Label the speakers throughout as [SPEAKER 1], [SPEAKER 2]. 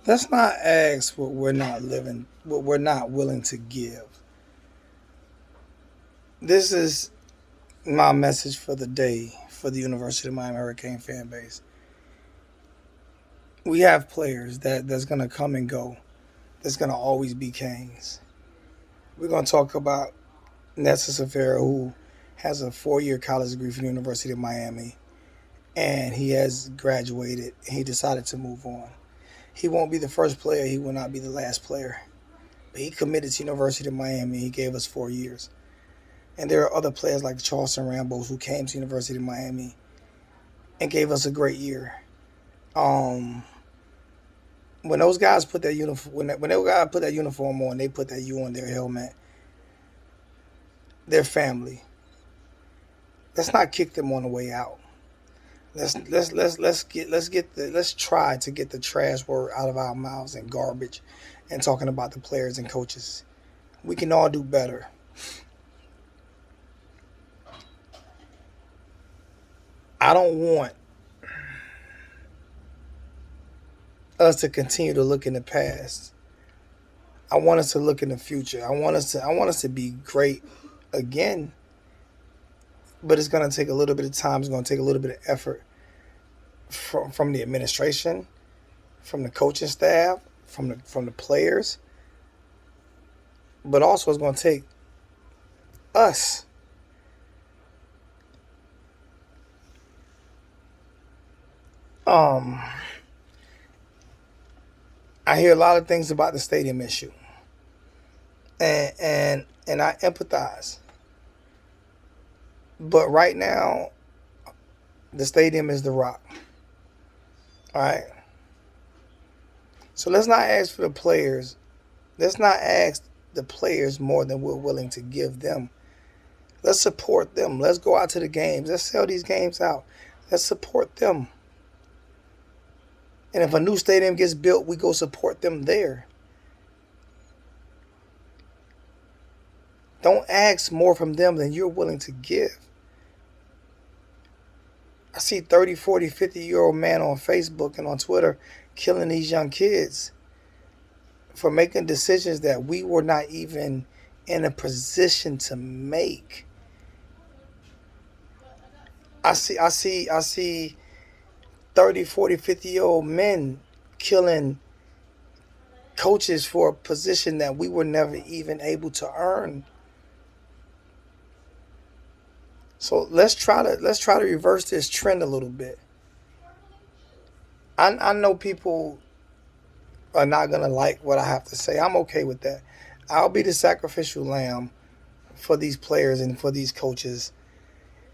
[SPEAKER 1] Let's not ask what we're not living, what we're not willing to give. This is my message for the day for the University of Miami Hurricane fan base. We have players that's gonna come and go. That's gonna always be Canes. We're gonna talk about Nessa Safira, who has a 4-year college degree from the University of Miami, and he has graduated. He decided to move on. He won't be the first player. He will not be the last player. But he committed to University of Miami. He gave us 4 years. And there are other players like Charleston Rambos who came to University of Miami and gave us a great year. Um, when those guys put that uniform, when those guys put that uniform on, they put that U on their helmet. Their family. Let's not kick them on the way out. Let's try to get the trash word out of our mouths and garbage, and talking about the players and coaches. We can all do better. I don't want us to continue to look in the past. I want us to look in the future. I want us to be great again, but it's going to take a little bit of time. It's going to take a little bit of effort from the administration, from the coaching staff, from the players, but also it's going to take us. Um, I hear a lot of things about the stadium issue, and I empathize. But right now, the stadium is the rock. All right. So let's not ask for the players. Let's not ask the players more than we're willing to give them. Let's support them. Let's go out to the games. Let's sell these games out. Let's support them. And if a new stadium gets built, we go support them there. Don't ask more from them than you're willing to give. I see 30, 40, 50-year-old man on Facebook and on Twitter killing these young kids for making decisions that we were not even in a position to make. I see 30, 40, 50-year-old men killing coaches for a position that we were never even able to earn. So let's try to reverse this trend a little bit. I know people are not gonna like what I have to say. I'm okay with that. I'll be the sacrificial lamb for these players and for these coaches.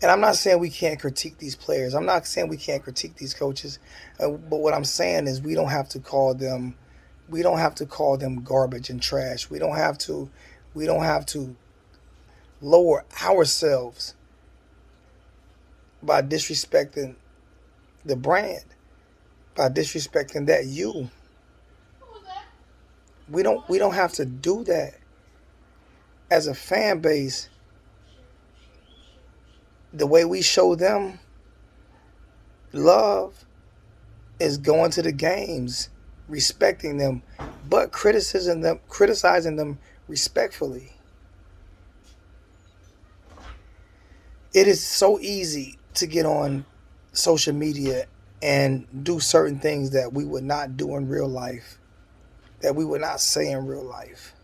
[SPEAKER 1] And I'm not saying we can't critique these players. I'm not saying we can't critique these coaches. But what I'm saying is we don't have to call them garbage and trash. We don't have to lower ourselves by disrespecting the brand, by disrespecting that you. We don't have to do that as a fan base. The way we show them love is going to the games, respecting them, but criticizing them respectfully. It is so easy to get on social media and do certain things that we would not do in real life, that we would not say in real life.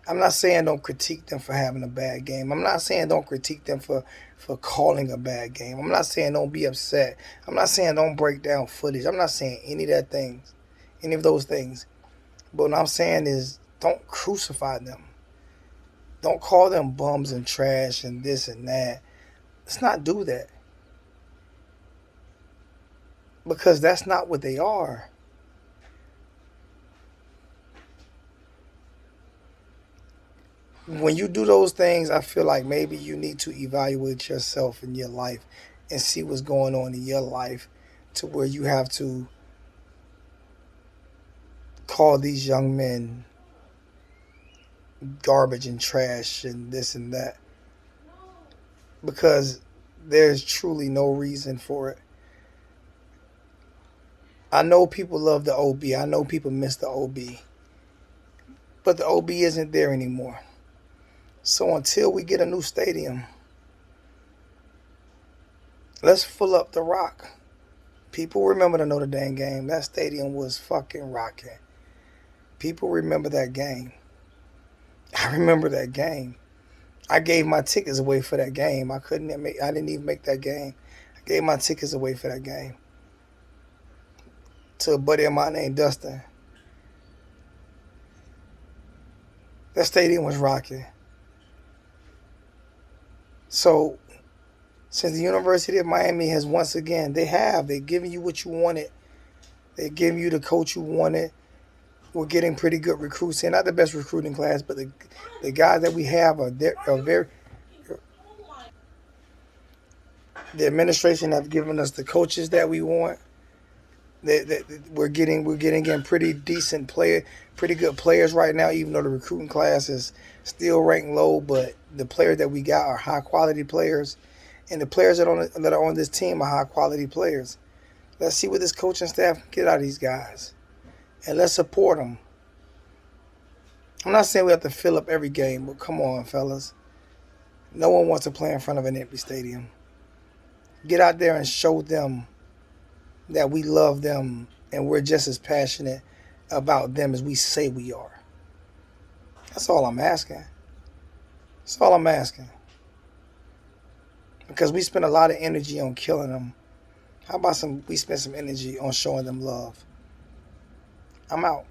[SPEAKER 1] I'm not saying don't critique them for having a bad game. I'm not saying don't critique them for calling a bad game. I'm not saying don't be upset. I'm not saying don't break down footage. I'm not saying any of those things. But what I'm saying is don't crucify them. Don't call them bums and trash and this and that. Let's not do that because that's not what they are. When you do those things, I feel like maybe you need to evaluate yourself in your life and see what's going on in your life to where you have to call these young men garbage and trash and this and that because there's truly no reason for it. I know people love the OB. I know people miss the OB. But the OB isn't there anymore. So until we get a new stadium, let's fill up the Rock. People remember the Notre Dame game. That stadium was fucking rocking. People remember that game. I remember that game. I gave my tickets away for that game. I didn't even make that game. I gave my tickets away for that game to a buddy of mine named Dustin. That stadium was rocking. So, since the University of Miami has once again, they're giving you what you wanted. They're giving you the coach you wanted. We're getting pretty good recruits in. Not the best recruiting class, but the guys that we have are very. The administration have given us the coaches that we want. We're getting in pretty pretty good players right now. Even though the recruiting class is still ranked low, but the players that we got are high quality players, and the players that are on this team are high quality players. Let's see what this coaching staff can get out of these guys, and let's support them. I'm not saying we have to fill up every game, but come on, fellas. No one wants to play in front of an empty stadium. Get out there and show them that we love them and we're just as passionate about them as we say we are. That's all I'm asking. That's all I'm asking. Because we spend a lot of energy on killing them. How about we spend some energy on showing them love? I'm out.